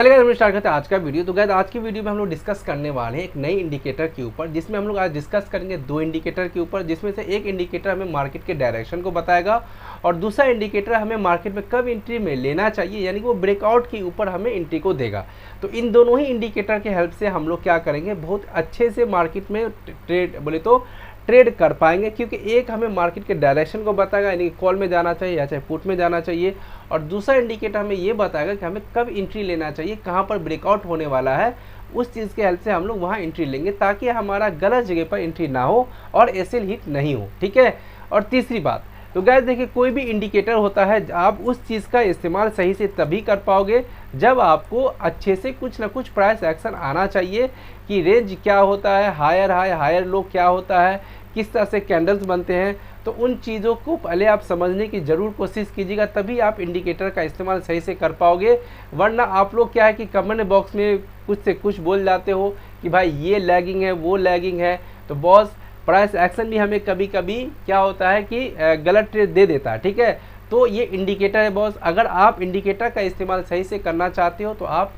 चलिए हम स्टार्ट करते हैं आज का वीडियो। तो गाइस आज की वीडियो में हम लोग डिस्कस करने वाले हैं एक नई इंडिकेटर के ऊपर, जिसमें हम लोग आज डिस्कस करेंगे दो इंडिकेटर के ऊपर, जिसमें से एक इंडिकेटर हमें मार्केट के डायरेक्शन को बताएगा और दूसरा इंडिकेटर हमें मार्केट में कब एंट्री में लेना चाहिए, यानी कि वो ब्रेकआउट के ऊपर हमें एंट्री को देगा। तो इन दोनों ही इंडिकेटर के हेल्प से हम लोग क्या करेंगे, बहुत अच्छे से मार्केट में ट्रेड कर पाएंगे, क्योंकि एक हमें मार्केट के डायरेक्शन को बताएगा, यानी कि कॉल में जाना चाहिए या चाहे पुट में जाना चाहिए, और दूसरा इंडिकेटर हमें ये बताएगा कि हमें कब एंट्री लेना चाहिए, कहाँ पर ब्रेकआउट होने वाला है। उस चीज़ के हेल्प से हम लोग वहाँ एंट्री लेंगे ताकि हमारा गलत जगह पर एंट्री ना हो और एसएल हिट नहीं हो। ठीक है। और तीसरी बात, तो गाइस देखिए, कोई भी इंडिकेटर होता है, आप उस चीज़ का इस्तेमाल सही से तभी कर पाओगे जब आपको अच्छे से कुछ ना कुछ प्राइस एक्शन आना चाहिए कि रेंज क्या होता है, हायर हाई हायर लो क्या होता है, किस तरह से कैंडल्स बनते हैं। तो उन चीज़ों को पहले आप समझने की ज़रूर कोशिश कीजिएगा, तभी आप इंडिकेटर का इस्तेमाल सही से कर पाओगे। वरना आप लोग क्या है कि कमेंट बॉक्स में कुछ से कुछ बोल जाते हो कि भाई ये लैगिंग है, वो लैगिंग है। तो बॉस प्राइस एक्शन भी हमें कभी कभी क्या होता है कि गलत ट्रेड दे देता है। ठीक है। तो ये इंडिकेटर है बॉस, अगर आप इंडिकेटर का इस्तेमाल सही से करना चाहते हो तो आप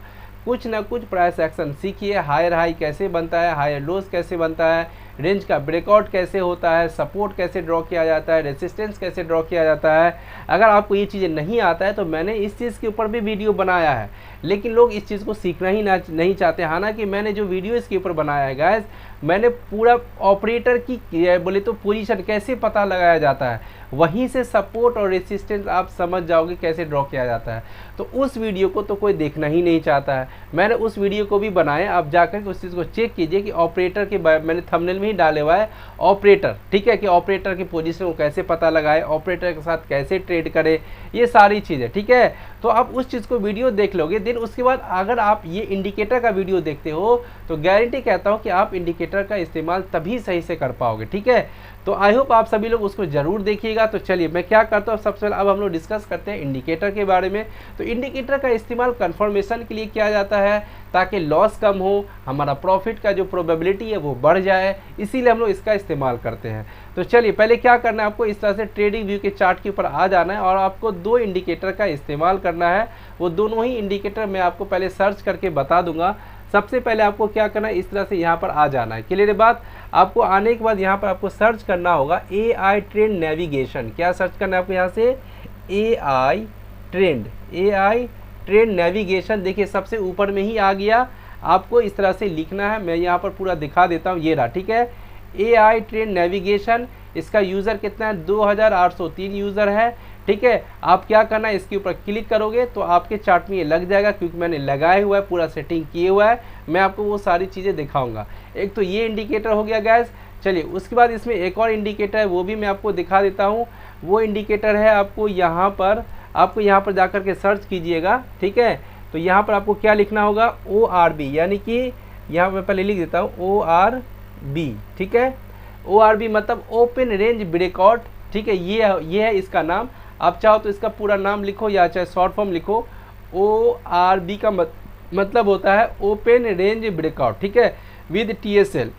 कुछ ना कुछ प्राइस एक्शन सीखिए। हायर हाई कैसे बनता है, हायर लोज कैसे बनता है, रेंज का ब्रेकआउट कैसे होता है, सपोर्ट कैसे ड्रॉ किया जाता है, रेसिस्टेंस कैसे ड्रॉ किया जाता है। अगर आपको ये चीज़ें नहीं आता है तो मैंने इस चीज़ के ऊपर भी वीडियो बनाया है, लेकिन लोग इस चीज़ को सीखना ही नहीं चाहते। हालांकि मैंने जो वीडियो इसके ऊपर बनाया है गाइस, मैंने पूरा ऑपरेटर की बोले तो पोजीशन कैसे पता लगाया जाता है, वहीं से सपोर्ट और रेसिस्टेंस आप समझ जाओगे कैसे ड्रॉ किया जाता है। तो उस वीडियो को तो कोई देखना ही नहीं चाहता है। मैंने उस वीडियो को भी बनाया, आप जाकर के उस चीज़ को चेक कीजिए कि ऑपरेटर के मैंने थंबनेल में ही डाले हुआ है ऑपरेटर। ठीक है, कि ऑपरेटर की पोजीशन को कैसे पता लगाए, ऑपरेटर के साथ कैसे ट्रेड करे, ये सारी चीज़ें। ठीक है। तो आप उस चीज़ को वीडियो देख लोगे, देन उसके बाद अगर आप ये इंडिकेटर का वीडियो देखते हो तो गारंटी कहता हूँ कि आप इंडिकेटर का इस्तेमाल तभी सही से कर पाओगे। ठीक है। तो आई होप आप सभी लोग उसको ज़रूर देखिएगा। तो चलिए मैं क्या करता हूँ, सबसे पहले अब हम लोग डिस्कस करते हैं इंडिकेटर के बारे में। तो इंडिकेटर का इस्तेमाल कंफर्मेशन के लिए किया जाता है ताकि लॉस कम हो, हमारा प्रॉफिट का जो प्रोबेबिलिटी है वो बढ़ जाए, इसीलिए हम लोग इसका इस्तेमाल करते हैं। तो चलिए पहले क्या करना है, आपको इस तरह से ट्रेडिंग व्यू के चार्ट के ऊपर आ जाना है और आपको दो इंडिकेटर का इस्तेमाल करना है। वो दोनों ही इंडिकेटर मैं आपको पहले सर्च करके बता दूंगा। सबसे पहले आपको क्या करना है, इस तरह से यहाँ पर आ जाना है। क्लियर बात। आपको आने के बाद यहाँ पर आपको सर्च करना होगा AI ट्रेंड नेविगेशन। क्या सर्च करना है आपको यहाँ से, AI ट्रेंड नेविगेशन। देखिए सबसे ऊपर में ही आ गया। आपको इस तरह से लिखना है, मैं यहाँ पर पूरा दिखा देता हूँ, ये रहा। ठीक है। AI ट्रेंड नेविगेशन, इसका यूज़र कितना है, 2803 यूज़र है। ठीक है। आप क्या करना है, इसके ऊपर क्लिक करोगे तो आपके चार्ट में ये लग जाएगा, क्योंकि मैंने लगाया हुआ है, पूरा सेटिंग किए हुआ है। मैं आपको वो सारी चीज़ें दिखाऊंगा। एक तो ये इंडिकेटर हो गया गैस। चलिए उसके बाद इसमें एक और इंडिकेटर है, वो भी मैं आपको दिखा देता हूँ। वो इंडिकेटर है आपको यहाँ पर जाकर के सर्च कीजिएगा। ठीक है। तो यहाँ पर आपको क्या लिखना होगा, ORB, यानी कि यहाँ पर पहले लिख देता हूँ ORB। ठीक है। ORB मतलब ओपन रेंज ब्रेकआउट। ठीक है। ये है इसका नाम। आप चाहो तो इसका पूरा नाम लिखो या चाहे शॉर्ट फॉर्म लिखो। ORB का मतलब होता है ओपन रेंज ब्रेकआउट। ठीक है, विद TSL।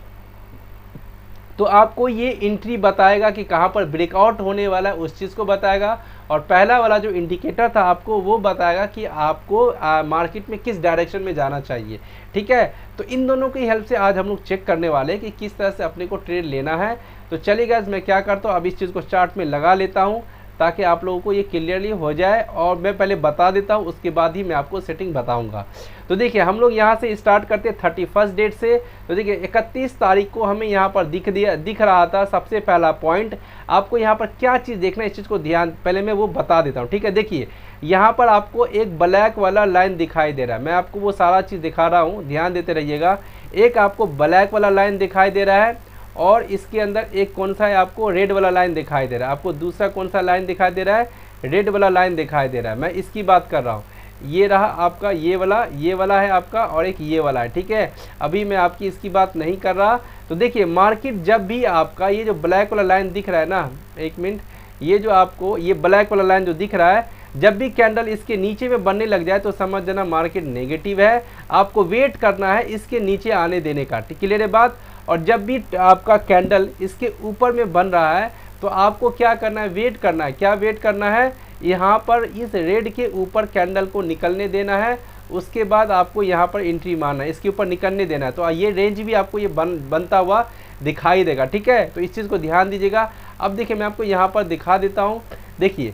तो आपको ये एंट्री बताएगा कि कहाँ पर ब्रेकआउट होने वाला है, उस चीज़ को बताएगा। और पहला वाला जो इंडिकेटर था आपको वो बताएगा कि आपको मार्केट में किस डायरेक्शन में जाना चाहिए। ठीक है। तो इन दोनों की हेल्प से आज हम लोग चेक करने वाले हैं कि किस तरह से अपने को ट्रेड लेना है। तो चलिए गाइस मैं क्या करता हूँ, अब इस चीज़ को चार्ट में लगा लेता हूँ ताकि आप लोगों को ये क्लियरली हो जाए। और मैं पहले बता देता हूँ, उसके बाद ही मैं आपको सेटिंग बताऊंगा। तो देखिए हम लोग यहाँ से स्टार्ट करते हैं 31 डेट से। तो देखिए 31 तारीख को हमें यहाँ पर दिख रहा था सबसे पहला पॉइंट। आपको यहाँ पर क्या चीज़ देखना है, इस चीज़ को ध्यान पहले मैं वो बता देता हूँ। ठीक है। देखिए यहाँ पर आपको एक ब्लैक वाला लाइन दिखाई दे रहा है, मैं आपको वो सारा चीज़ दिखा रहा हूँ, ध्यान देते रहिएगा। एक आपको ब्लैक वाला लाइन दिखाई दे रहा है और इसके अंदर एक कौन सा है, आपको रेड वाला लाइन दिखाई दे रहा है। आपको दूसरा कौन सा लाइन दिखाई दे रहा है, रेड वाला लाइन दिखाई दे रहा है। मैं इसकी बात कर रहा हूँ। ये रहा आपका ये वाला है आपका, और एक ये वाला है। ठीक है। अभी मैं आपकी इसकी बात नहीं कर रहा। तो देखिए मार्केट जब भी आपका ये जो ब्लैक वाला लाइन दिख रहा है ना, एक मिनट, ये जो आपको ये ब्लैक वाला लाइन जो दिख रहा है, जब भी कैंडल इसके नीचे में बनने लग जाए तो समझ जाना मार्केट नेगेटिव है। आपको वेट करना है इसके नीचे आने देने का। क्लियर है बात। और जब भी आपका कैंडल इसके ऊपर में बन रहा है तो आपको क्या करना है, वेट करना है। क्या वेट करना है, यहाँ पर इस रेड के ऊपर कैंडल को निकलने देना है, उसके बाद आपको यहाँ पर एंट्री मारना है, इसके ऊपर निकलने देना है। तो ये रेंज भी आपको ये बनता हुआ दिखाई देगा, ठीक है। तो इस चीज़ को ध्यान दीजिएगा। अब देखिए मैं आपको यहाँ पर दिखा देता हूँ। देखिए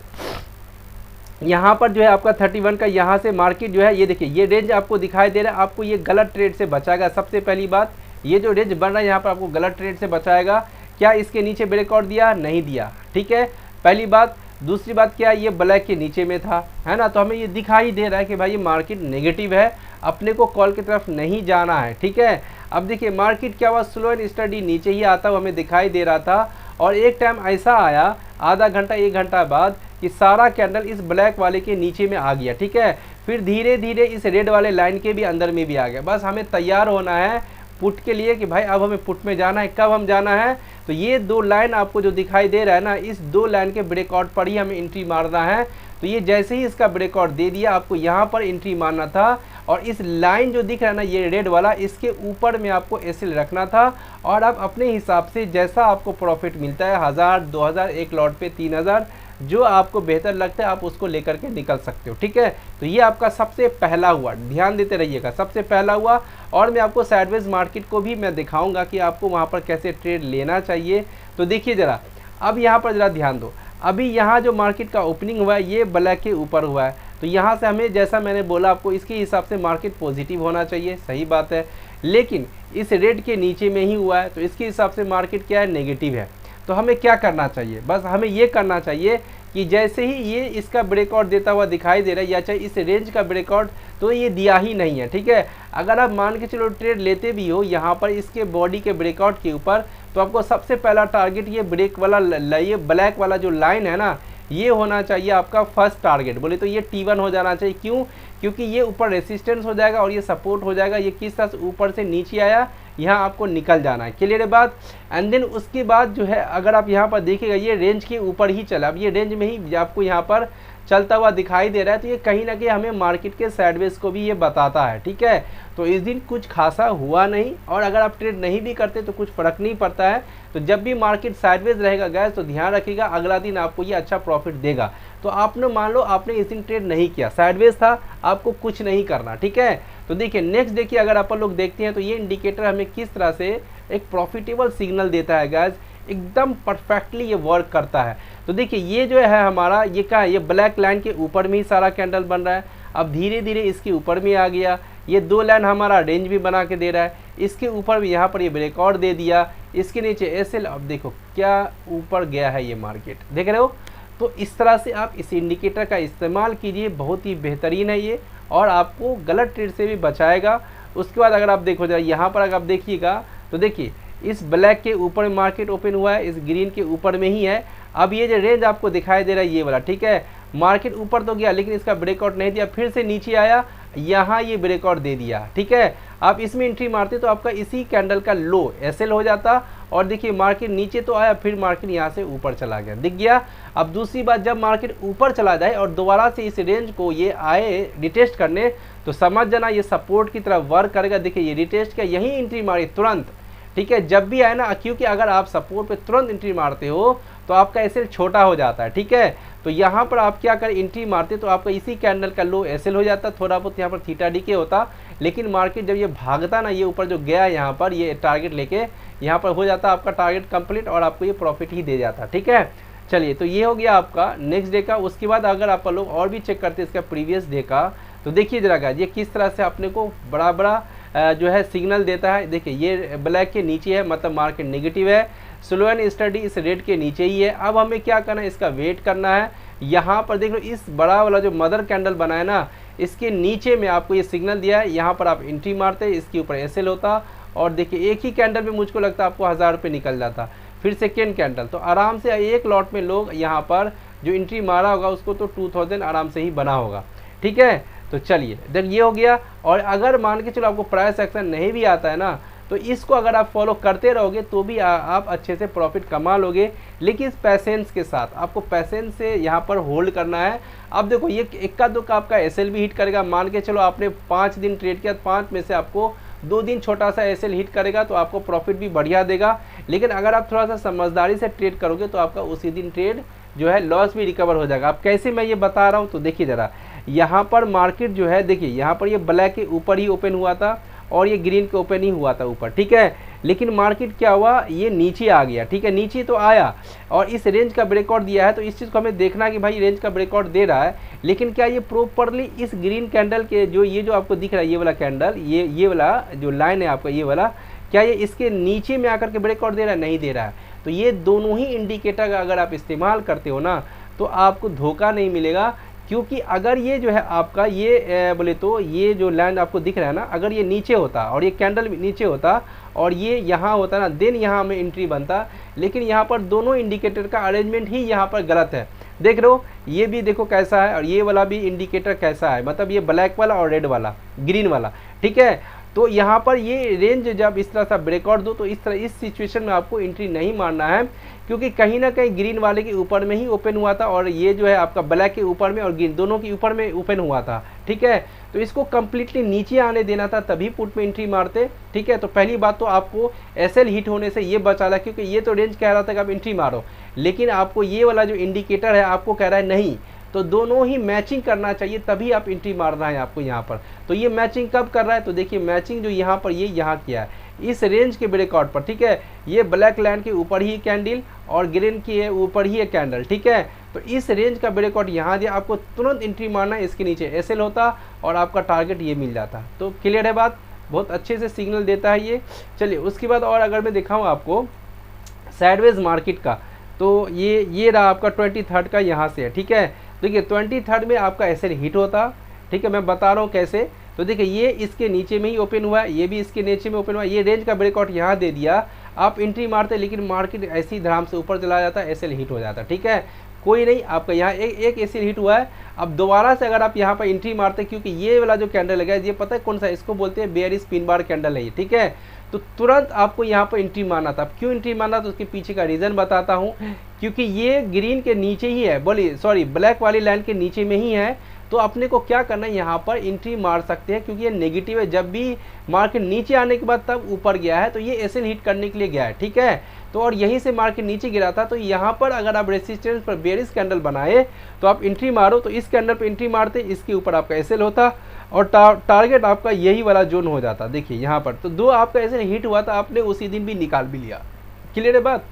यहाँ पर जो है आपका 31 का यहाँ से मार्केट जो है ये देखिए ये रेंज आपको दिखाई दे रहा है, आपको ये गलत ट्रेड से बचाएगा। सबसे पहली बात, ये जो रेंज बन रहा है यहाँ पर आपको गलत ट्रेड से बचाएगा। क्या इसके नीचे ब्रेकआउट दिया? नहीं दिया, ठीक है, पहली बात। दूसरी बात क्या है, ये ब्लैक के नीचे में था, है ना। तो हमें ये दिखाई दे रहा है कि भाई ये मार्केट नेगेटिव है, अपने को कॉल की तरफ नहीं जाना है, ठीक है। अब देखिए मार्केट क्या हुआ, स्लो एंड स्टडी नीचे ही आता हुआ हमें दिखाई दे रहा था, और एक टाइम ऐसा आया आधा घंटा 1 घंटा बाद कि सारा कैंडल इस ब्लैक वाले के नीचे में आ गया, ठीक है। फिर धीरे धीरे इस रेड वाले लाइन के भी अंदर में भी आ गया। बस हमें तैयार होना है पुट के लिए कि भाई अब हमें पुट में जाना है। कब हम जाना है? तो ये 2 लाइन आपको जो दिखाई दे रहा है ना, इस 2 लाइन के ब्रेकआउट पर ही हमें एंट्री मारना है। तो ये जैसे ही इसका ब्रेकआउट दे दिया, आपको यहाँ पर एंट्री मारना था, और इस लाइन जो दिख रहा है ना ये रेड वाला, इसके ऊपर में आपको एसएल रखना था। और अब अपने हिसाब से जैसा आपको प्रॉफिट मिलता है 1000, 2000, एक लॉट पे 3000, जो आपको बेहतर लगता है आप उसको लेकर के निकल सकते हो, ठीक है। तो ये आपका सबसे पहला हुआ, ध्यान देते रहिएगा, सबसे पहला हुआ। और मैं आपको साइडवेज मार्केट को भी मैं दिखाऊंगा कि आपको वहाँ पर कैसे ट्रेड लेना चाहिए। तो देखिए ज़रा, अब यहाँ पर ज़रा ध्यान दो। अभी यहाँ जो मार्केट का ओपनिंग हुआ है ये ब्लैक के ऊपर हुआ है, तो यहाँ से हमें, जैसा मैंने बोला आपको, इसके हिसाब से मार्केट पॉजिटिव होना चाहिए, सही बात है। लेकिन इस रेड के नीचे में ही हुआ है, तो इसके हिसाब से मार्केट क्या है, नेगेटिव है। तो हमें क्या करना चाहिए? बस हमें ये करना चाहिए कि जैसे ही ये इसका ब्रेकआउट देता हुआ दिखाई दे रहा है, या चाहे इस रेंज का ब्रेकआउट, तो ये दिया ही नहीं है, ठीक है। अगर आप मान के चलो ट्रेड लेते भी हो यहाँ पर इसके बॉडी के ब्रेकआउट के ऊपर, तो आपको सबसे पहला टारगेट ये ब्रेक वाला, ये ब्लैक वाला जो लाइन है ना, ये होना चाहिए आपका फर्स्ट टारगेट। बोले तो ये T1 हो जाना चाहिए। क्यों? क्योंकि ये ऊपर रेसिस्टेंस हो जाएगा और ये सपोर्ट हो जाएगा। ये किस तरह से ऊपर से नीचे आया, यहाँ आपको निकल जाना है, क्लियर है बात। एंड देन उसके बाद जो है, अगर आप यहाँ पर देखिएगा ये रेंज के ऊपर ही चला, अब ये रेंज में ही आपको यहाँ पर चलता हुआ दिखाई दे रहा है, तो ये कहीं ना कहीं हमें मार्केट के साइडवेज को भी ये बताता है, ठीक है। तो इस दिन कुछ खासा हुआ नहीं, और अगर आप ट्रेड नहीं भी करते तो कुछ फ़र्क नहीं पड़ता है। तो जब भी मार्केट साइडवेज रहेगा गैस, तो ध्यान रखिएगा अगला दिन आपको ये अच्छा प्रॉफिट देगा। तो आपने मान लो आपने इस दिन ट्रेड नहीं किया, साइडवेज था, आपको कुछ नहीं करना, ठीक है। तो देखिए नेक्स्ट देखिए, अगर अपन लोग देखते हैं तो ये इंडिकेटर हमें किस तरह से एक प्रॉफिटेबल सिग्नल देता है गैस, एकदम परफेक्टली ये वर्क करता है। तो देखिए ये जो है हमारा, ये क्या है, ये ब्लैक लाइन के ऊपर में ही सारा कैंडल बन रहा है। अब धीरे धीरे इसके ऊपर में आ गया, ये 2 लाइन हमारा रेंज भी बना के दे रहा है, इसके ऊपर भी यहाँ पर ये ब्रेकआउट दे दिया, इसके नीचे एसएल। अब देखो क्या ऊपर गया है ये मार्केट, देख रहे हो। तो इस तरह से आप इस इंडिकेटर का इस्तेमाल कीजिए, बहुत ही बेहतरीन है ये, और आपको गलत ट्रेड से भी बचाएगा। उसके बाद अगर आप देखो जरा यहाँ पर अगर आप देखिएगा, तो देखिए इस ब्लैक के ऊपर मार्केट ओपन हुआ है, इस ग्रीन के ऊपर में ही है। अब ये जो रेंज आपको दिखाई दे रहा है ये वाला, ठीक है, मार्केट ऊपर तो गया लेकिन इसका ब्रेकआउट नहीं दिया, फिर से नीचे आया, यहाँ ये ब्रेकआउट दे दिया, ठीक है। आप इसमें एंट्री मारते तो आपका इसी कैंडल का लो एसएल हो जाता, और देखिए मार्केट नीचे तो आया, फिर मार्केट यहाँ से ऊपर चला गया, दिख गया। अब दूसरी बात, जब मार्केट ऊपर चला जाए और दोबारा से इस रेंज को ये आए रिटेस्ट करने, तो समझ जाना ये सपोर्ट की तरह वर्क करेगा। देखिए ये रिटेस्ट का यही एंट्री मारी तुरंत, ठीक है, जब भी आए ना, क्योंकि अगर आप सपोर्ट पे तुरंत एंट्री मारते हो तो आपका एसएल छोटा हो जाता है, ठीक है। तो यहाँ पर आप क्या करें, एंट्री मारते तो आपका इसी कैंडल का लो एसएल हो जाता, थोड़ा बहुत यहाँ पर थीटा डीके होता, लेकिन मार्केट जब ये भागता ना, ये ऊपर जो गया यहाँ पर ये टारगेट लेके, यहाँ पर हो जाता आपका टारगेट कंप्लीट, और आपको ये प्रॉफिट ही दे जाता, ठीक है। चलिए, तो ये हो गया आपका नेक्स्ट डे का। उसके बाद अगर आप लोग और भी चेक करते हैं इसका प्रीवियस डे का, तो देखिए जरा गाइस ये किस तरह से अपने को बड़ा बड़ा जो है सिग्नल देता है। देखिए ये ब्लैक के नीचे है, मतलब मार्केट नेगेटिव है, स्लो एंड स्टडी इस रेट के नीचे ही है। अब हमें क्या करना है, इसका वेट करना है। यहाँ पर देख लो इस बड़ा वाला जो मदर कैंडल बना है ना, इसके नीचे में आपको ये सिग्नल दिया है, यहाँ पर आप एंट्री मारते, इसके ऊपर एसएल होता, और देखिए एक ही कैंडल में मुझको लगता है आपको 1000 रुपये निकल जाता। फिर सेकेंड कैंडल, तो आराम से एक लॉट में लोग यहाँ पर जो एंट्री मारा होगा उसको तो 2000 आराम से ही बना होगा, ठीक है। तो चलिए जब ये हो गया, और अगर मान के चलो आपको प्राइस एक्शन नहीं भी आता है ना, तो इसको अगर आप फॉलो करते रहोगे तो भी आप अच्छे से प्रॉफिट कमा लोगे, लेकिन पैसेंस के साथ आपको पैसेंस से यहाँ पर होल्ड करना है। अब देखो ये इक्का दुक्का आपका एसएल भी हिट करेगा, मान के चलो आपने 5 दिन ट्रेड किया, 5 में से आपको 2 दिन छोटा सा एसएल हिट करेगा, तो आपको प्रॉफिट भी बढ़िया देगा। लेकिन अगर आप थोड़ा सा समझदारी से ट्रेड करोगे तो आपका उसी दिन ट्रेड जो है लॉस भी रिकवर हो जाएगा। अब कैसे मैं ये बता रहा हूँ, तो देखिए ज़रा, यहाँ पर मार्केट जो है देखिए यहाँ पर ये ब्लैक के ऊपर ही ओपन हुआ था और ये ग्रीन के ओपन ही हुआ था ऊपर, ठीक है। लेकिन मार्केट क्या हुआ, ये नीचे आ गया, ठीक है, नीचे तो आया और इस रेंज का ब्रेकआउट दिया है। तो इस चीज़ को हमें देखना है कि भाई रेंज का ब्रेकआउट दे रहा है, लेकिन क्या ये प्रॉपरली इस ग्रीन कैंडल के जो ये जो आपको दिख रहा है ये वाला कैंडल, ये वाला जो लाइन है आपका ये वाला, क्या ये इसके नीचे में आकर के ब्रेकआउट दे रहा है, नहीं दे रहा है। तो ये दोनों ही इंडिकेटर का अगर आप इस्तेमाल करते हो ना तो आपको धोखा नहीं मिलेगा, क्योंकि अगर ये जो है आपका ये बोले तो ये जो लाइन आपको दिख रहा है ना, अगर ये नीचे होता और ये कैंडल भी नीचे होता और ये यहाँ होता ना, देन यहाँ हमें एंट्री बनता। लेकिन यहाँ पर दोनों इंडिकेटर का अरेंजमेंट ही यहाँ पर गलत है। देख रहे हो ये भी देखो कैसा है और ये वाला भी इंडिकेटर कैसा है, मतलब ये ब्लैक वाला और रेड वाला, ग्रीन वाला, ठीक है। तो यहाँ पर ये रेंज जब इस तरह सा ब्रेकआउट दो तो इस तरह इस सिचुएशन में आपको एंट्री नहीं मारना है, क्योंकि कहीं ना कहीं ग्रीन वाले के ऊपर में ही ओपन हुआ था और ये जो है आपका ब्लैक के ऊपर में और ग्रीन दोनों के ऊपर में ओपन हुआ था, ठीक है। तो इसको कम्प्लीटली नीचे आने देना था तभी पुट में एंट्री मारते, ठीक है। तो पहली बात तो आपको एसएल हिट होने से ये बचा था, क्योंकि ये तो रेंज कह रहा था कि आप एंट्री मारो, लेकिन आपको ये वाला जो इंडिकेटर है आपको कह रहा है नहीं। तो दोनों ही मैचिंग करना चाहिए तभी आप एंट्री मारना है आपको यहाँ पर। तो ये मैचिंग कब कर रहा है, तो देखिए मैचिंग जो यहाँ पर ये यहाँ किया है इस रेंज के ब्रेकआउट पर, ठीक है। ये ब्लैक लाइन के ऊपर ही कैंडल और ग्रीन के ऊपर ही एक कैंडल, ठीक है। तो इस रेंज का ब्रेकआउट यहाँ दिया, आपको तुरंत एंट्री मारना है, इसके नीचे एसएल होता और आपका टारगेट ये मिल जाता। तो क्लियर है बात, बहुत अच्छे से सिग्नल देता है ये। चलिए उसके बाद और अगर मैं दिखाऊँ आपको साइडवेज मार्केट का, तो ये रहा आपका 23 का यहाँ से है, ठीक है। देखिए 23 में आपका एसएल हिट होता, ठीक है, मैं बता रहा हूँ कैसे। तो देखिए ये इसके नीचे में ही ओपन हुआ है, ये भी इसके नीचे में ओपन हुआ है, ये रेंज का ब्रेकआउट यहाँ दे दिया, आप एंट्री मारते, लेकिन मार्केट ऐसी ही धड़ाम से ऊपर चला जाता है, एसएल हिट हो जाता, ठीक है। कोई नहीं, आपका यहाँ एक एसएल हिट हुआ है। अब दोबारा से अगर आप यहाँ पर एंट्री मारते, क्योंकि ये वाला जो कैंडल है ये पता है कौन सा, इसको बोलते हैं बेयरिश पिन बार कैंडल है ये, ठीक है। तो तुरंत आपको यहाँ पर एंट्री मारना था। अब क्यों एंट्री मारना, तो उसके पीछे का रीज़न बताता हूँ। क्योंकि ये ग्रीन के नीचे ही है, बोलिए सॉरी ब्लैक वाली लाइन के नीचे में ही है, तो अपने को क्या करना है, यहाँ पर एंट्री मार सकते हैं, क्योंकि ये नेगेटिव है। जब भी मार्केट नीचे आने के बाद तब ऊपर गया है, तो ये एसएल हिट करने के लिए गया है, ठीक है। तो और यहीं से मार्केट नीचे गिरा था, तो यहाँ पर अगर आप रेसिस्टेंस पर बेयरिश कैंडल बनाए तो आप एंट्री मारो, तो इस कैंडल पर एंट्री मारते, इसके ऊपर आपका एसएल होता और टारगेट आपका यही वाला जोन हो जाता। देखिए यहाँ पर तो दो आपका एसएल हिट हुआ था, आपने उसी दिन भी निकाल भी लिया। क्लियर है बात।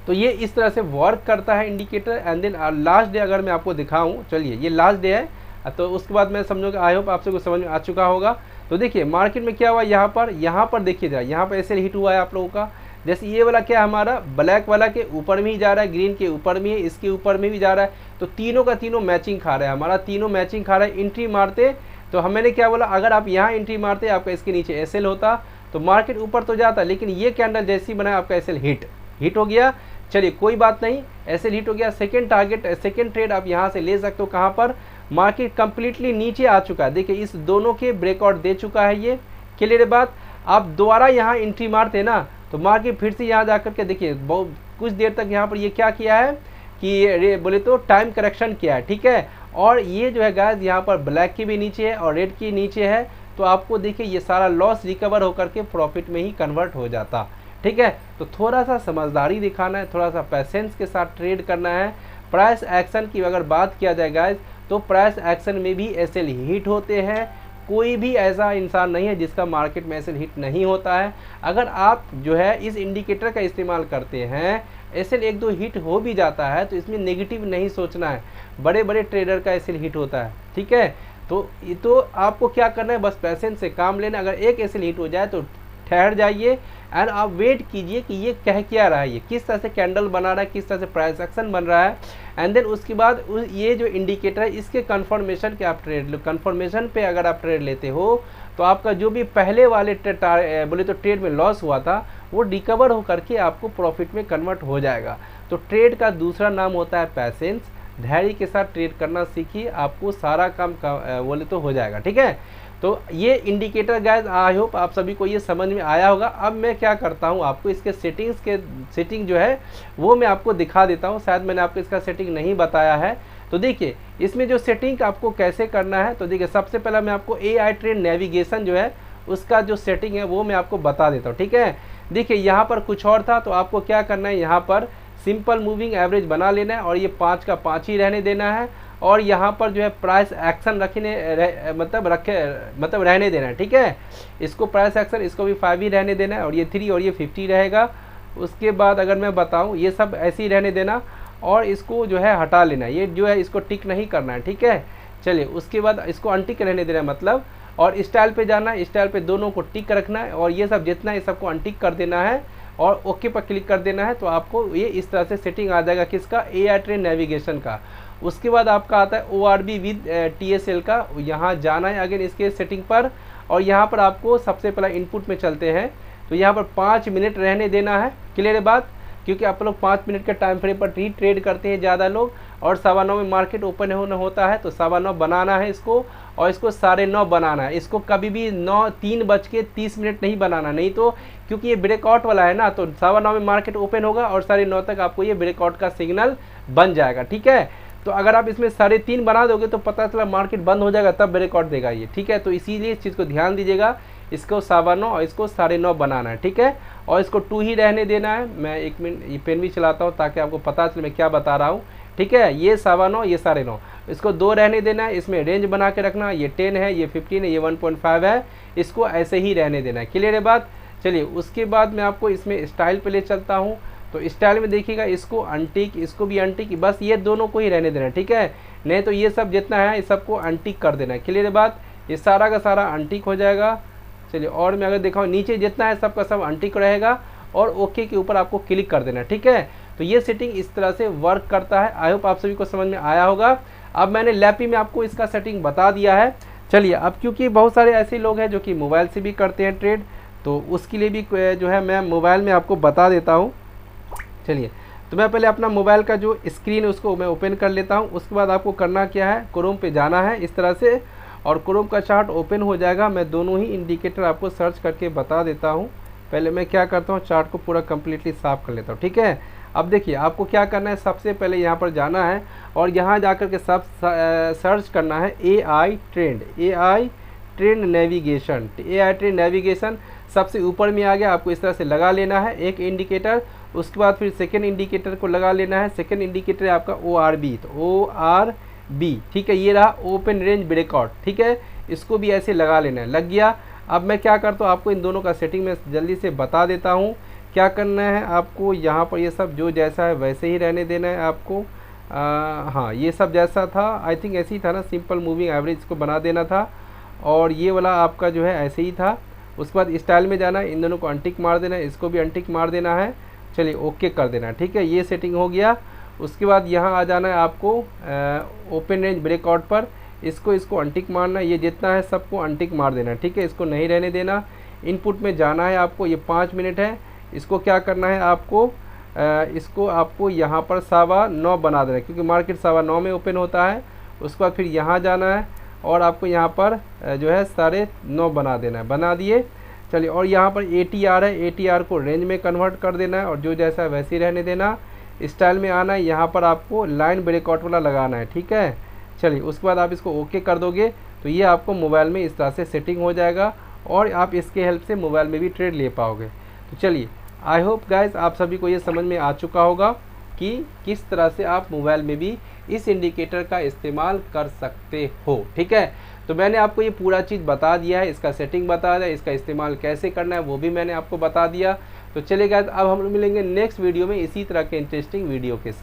तो ये इस तरह से वर्क करता है indicator. And then last day अगर मैं आपको दिखाऊं, चलिए ये लास्ट डे है, तो उसके बाद मैं समझूंगा, आई होप आपसे कुछ समझ में आ चुका होगा। तो देखिए मार्केट में क्या हुआ, यहाँ पर देखिए जरा, यहाँ पर एसएल हिट हुआ है आप लोगों का। जैसे ये वाला क्या हमारा ब्लैक वाला के ऊपर में ही जा रहा है, ग्रीन के ऊपर में, इसके ऊपर में भी जा रहा है, तो तीनों का तीनों मैचिंग खा रहा है, हमारा तीनों मैचिंग खा रहा है। एंट्री मारते तो हमने क्या बोला, अगर आप यहाँ एंट्री मारते आपका इसके नीचे एसएल होता तो मार्केट ऊपर तो जाता, लेकिन ये कैंडल जैसे ही बनाया आपका एसएल हिट हो गया। चलिए कोई बात नहीं, एसएल हिट हो गया। सेकंड टारगेट, सेकंड ट्रेड आप यहाँ से ले सकते हो, कहाँ पर, मार्केट कंप्लीटली नीचे आ चुका है। देखिए इस दोनों के ब्रेकआउट दे चुका है ये। क्लियर बात। आप दोबारा यहाँ एंट्री मारते ना तो मार्केट फिर से यहाँ जाकर के देखिए बहुत कुछ देर तक यहाँ पर ये क्या किया है कि बोले तो टाइम करेक्शन किया है, ठीक है। और ये जो है गाइस यहाँ पर ब्लैक की भी नीचे है और रेड की नीचे है, तो आपको देखिए ये सारा लॉस रिकवर होकर के प्रॉफिट में ही कन्वर्ट हो जाता, ठीक है। तो थोड़ा सा समझदारी दिखाना है, थोड़ा सा पैसेंस के साथ ट्रेड करना है। प्राइस एक्शन की अगर बात किया जाए गाइस, तो प्राइस एक्शन में भी एसएल हिट होते हैं। कोई भी ऐसा इंसान नहीं है जिसका मार्केट में एसएल हिट नहीं होता है। अगर आप जो है इस इंडिकेटर का इस्तेमाल करते हैं, एसएल एक दो हिट हो भी जाता है, तो इसमें नेगेटिव नहीं सोचना है। बड़े बड़े ट्रेडर का एसएल हिट होता है, ठीक है। तो आपको क्या करना है, बस पैसेंस से काम लेना। अगर एक एसएल हिट हो जाए तो ठहर जाइए एंड आप वेट कीजिए कि ये कह क्या रहा है, ये किस तरह से कैंडल बना रहा है, किस तरह से प्राइस एक्शन बन रहा है। एंड देन उसके बाद ये जो इंडिकेटर है इसके कंफर्मेशन के आप ट्रेड लो। कंफर्मेशन पे अगर आप ट्रेड लेते हो तो आपका जो भी पहले वाले बोले तो ट्रेड में लॉस हुआ था वो रिकवर हो करके आपको प्रॉफिट में कन्वर्ट हो जाएगा। तो ट्रेड का दूसरा नाम होता है पैसेंस। धैर्य के साथ ट्रेड करना सीखिए, आपको सारा काम बोले तो हो जाएगा, ठीक है। तो ये इंडिकेटर गाइस आई होप आप सभी को ये समझ में आया होगा। अब मैं क्या करता हूँ, आपको इसके सेटिंग जो है वो मैं आपको दिखा देता हूँ। शायद मैंने आपको इसका सेटिंग नहीं बताया है। तो देखिए इसमें जो सेटिंग आपको कैसे करना है, तो देखिए सबसे पहले मैं आपको AI ट्रेड नेविगेशन जो है उसका जो सेटिंग है वो मैं आपको बता देता हूँ, ठीक है। देखिए यहाँ पर कुछ और था, तो आपको क्या करना है, यहाँ पर सिंपल मूविंग एवरेज बना लेना है और ये 5 का 5 ही रहने देना है। और यहाँ पर जो है प्राइस एक्शन मतलब रहने देना है, ठीक है। इसको प्राइस एक्शन, इसको भी 5 ही रहने देना है, और ये 3 और ये 50 रहेगा। उसके बाद अगर मैं बताऊँ, ये सब ऐसे ही रहने देना और इसको जो है हटा लेना, ये जो है इसको टिक नहीं करना है, ठीक है। चलिए उसके बाद इसको अनटिक रहने देना है मतलब, और स्टाइल पे जाना है, स्टाइल पे दोनों को टिक रखना है, और ये सब जितना है सबको अनटिक कर देना है और ओके पर क्लिक कर देना है। तो आपको ये इस तरह से सेटिंग आ जाएगा किसका, AI ट्रेन नेविगेशन का। उसके बाद आपका आता है ORB विद TSL का, यहाँ जाना है अगेन इसके सेटिंग पर, और यहाँ पर आपको सबसे पहले इनपुट में चलते हैं, तो यहाँ पर 5 मिनट रहने देना है। क्लियर है बात, क्योंकि आप लोग 5 मिनट के टाइम फ्रेम पर ही ट्रेड करते हैं ज़्यादा लोग, और 9:15 में मार्केट ओपन होता है, तो 9:15 बनाना है इसको, और इसको 9:30 बनाना है। इसको कभी भी 3:30 नहीं बनाना, नहीं तो क्योंकि ये ब्रेकआउट वाला है ना, तो 9:15 में मार्केट ओपन होगा और 9:30 तक आपको ये ब्रेकआउट का सिग्नल बन जाएगा, ठीक है। तो अगर आप इसमें 3:30 बना दोगे तो पता चला मार्केट बंद हो जाएगा, तब ब्रेकआउट देगा ये, ठीक है। तो इसीलिए इस चीज़ को ध्यान दीजिएगा, इसको 9:15 और इसको 9:30 बनाना है, ठीक है। और इसको 2 ही रहने देना है। मैं 1 मिनट ये पेन भी चलाता हूँ ताकि आपको पता चले मैं क्या बता रहा हूँ, ठीक है। ये 9:15, ये 9:30, इसको 2 रहने देना है। इसमें रेंज बना के रखना, ये 10 है, ये 15 है, ये 1.5 है, इसको ऐसे ही रहने देना है। क्लियर है बात। चलिए उसके बाद मैं आपको इसमें स्टाइल पे ले चलता हूँ। तो स्टाइल में देखिएगा, इसको अनटिक, इसको भी अनटिक, बस ये दोनों को ही रहने देना है, ठीक है। नहीं तो ये सब जितना है इस सबको अनटिक कर देना है। क्लियर है बात, ये सारा का सारा अनटिक हो जाएगा। चलिए और मैं अगर दिखाऊँ, नीचे जितना है सबका सब अनटिक रहेगा, और ओके के ऊपर आपको क्लिक कर देना है, ठीक है। तो ये सेटिंग इस तरह से वर्क करता है। आई होप आप सभी को समझ में आया होगा। अब मैंने लैपी में आपको इसका सेटिंग बता दिया है। चलिए अब क्योंकि बहुत सारे ऐसे लोग हैं जो कि मोबाइल से भी करते हैं ट्रेड, तो उसके लिए भी जो है मैं मोबाइल में आपको बता देता हूँ। चलिए तो मैं पहले अपना मोबाइल का जो स्क्रीन है उसको मैं ओपन कर लेता हूँ। उसके बाद आपको करना क्या है, क्रोम पे जाना है इस तरह से, और क्रोम का चार्ट ओपन हो जाएगा। मैं दोनों ही इंडिकेटर आपको सर्च करके बता देता हूँ। पहले मैं क्या करता हूँ, चार्ट को पूरा कम्प्लीटली साफ़ कर लेता हूँ, ठीक है। अब देखिए आपको क्या करना है, सबसे पहले यहाँ पर जाना है और यहाँ जाकर के सब सर्च करना है AI trend navigation. AI trend navigation सबसे ऊपर में आ गया, आपको इस तरह से लगा लेना है एक इंडिकेटर। उसके बाद फिर सेकेंड इंडिकेटर को लगा लेना है। सेकेंड इंडिकेटर है आपका ORB, तो ORB, ठीक है। ये रहा ओपन रेंज ब्रेकआउट, ठीक है। इसको भी ऐसे लगा लेना है, लग गया। अब मैं क्या करता हूँ, आपको इन दोनों का सेटिंग में जल्दी से बता देता हूँ। क्या करना है आपको, यहाँ पर ये सब जो जैसा है वैसे ही रहने देना है आपको। हाँ ये सब जैसा था, आई थिंक ऐसे ही था ना, सिंपल मूविंग एवरेज को बना देना था, और ये वाला आपका जो है ऐसे ही था। उसके बाद स्टाइल में जाना है, इन दोनों को अनटिक मार देना है, इसको भी अनटिक मार देना है। चलिए ओके कर देना है, ठीक है। ये सेटिंग हो गया। उसके बाद यहाँ आ जाना है आपको ओपन रेंज ब्रेकआउट पर, इसको अनटिक मारना है, ये जितना है सबको अनटिक मार देना है, ठीक है। इसको नहीं रहने देना। इनपुट में जाना है आपको, ये 5 मिनट है, इसको क्या करना है आपको, इसको आपको यहाँ पर 9:15 बना देना है, क्योंकि मार्केट 9:15 में ओपन होता है। उसके बाद फिर यहाँ जाना है और आपको यहाँ पर जो है 9:30 बना देना है, बना दिए। चलिए और यहाँ पर ATR है, ATR को रेंज में कन्वर्ट कर देना है, और जो जैसा है वैसे ही रहने देना। स्टाइल में आना है, यहाँ पर आपको लाइन ब्रेकआउट वाला लगाना है, ठीक है। चलिए उसके बाद आप इसको ओके कर दोगे तो ये आपको मोबाइल में इस तरह से सेटिंग हो जाएगा, और आप इसके हेल्प से मोबाइल में भी ट्रेड ले पाओगे। तो चलिए आई होप गाइज आप सभी को ये समझ में आ चुका होगा कि किस तरह से आप मोबाइल में भी इस इंडिकेटर का इस्तेमाल कर सकते हो, ठीक है। तो मैंने आपको ये पूरा चीज़ बता दिया है, इसका सेटिंग बता दिया, इसका इस्तेमाल कैसे करना है वो भी मैंने आपको बता दिया। तो चलिए गाइज अब हम मिलेंगे नेक्स्ट वीडियो में इसी तरह के इंटरेस्टिंग वीडियो के साथ।